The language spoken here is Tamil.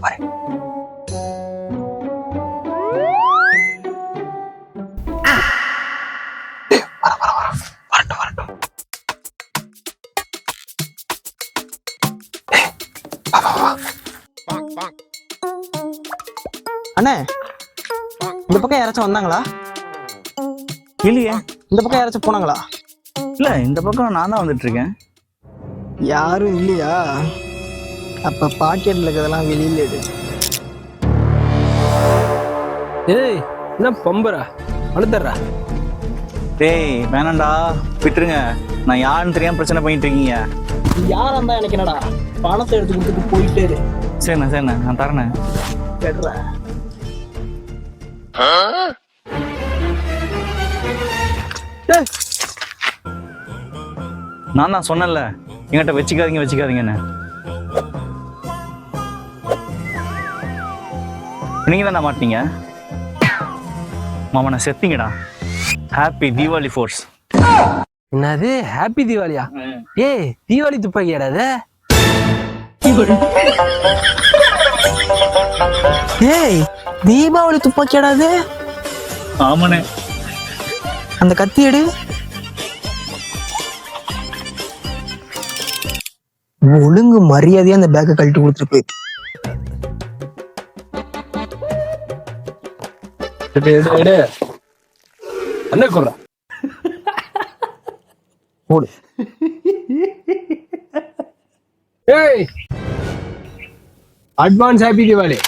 பாரு. வரட்டும். அண்ணே, இந்த பக்கம் யாராச்சும் வந்தாங்களா? இல்லையே. இந்த பக்கம் யாராச்சும் போனாங்களா? இல்ல, இந்த பக்கம் நான் தான் வந்துட்டு இருக்கேன். யாரும் இல்லையா? அப்ப பாக்கெட்ல இருக்கிறதெல்லாம் வெளியில எடு. ஏய், என்ன பம்பரா அழுத்தர்றா? டேய் வேணாண்டா, விட்டுருங்க. நான் யாருன்னு தெரியாம பிரச்சனை பண்ணிட்டு இருக்கீங்க. யாரா இருந்தா எனக்கு என்னடா, பணத்தை எடுத்து கொடுத்துட்டு போயிட்டே இரு. சரிண்ணா நான் தரேண்ணே. கேட்டுற நான் தான் சொன்னேன்ல, என்கிட்ட வச்சுக்காதீங்கன்னு. நீங்க தானே மாட்டீங்க மாமா, நான் செத்தீங்கடா. Happy Deepavali force. என்னது ஹாப்பி தீபாவளியா? ஏய், தீபாவளி துப்பாக்கியாடா அது? ஏய், தீபாவளி துப்பாக்கியாடா அது? ஆமாண்ணே. அந்த கத்தி எடு. ஒழுங்கு மரியாதையா அந்த பேக்கை கழட்டி கொடுத்துட்டு போய். என்ன சொல்ற? போடு. ஏய், அட்வான்ஸ் ஹாப்பி தீபாவளி.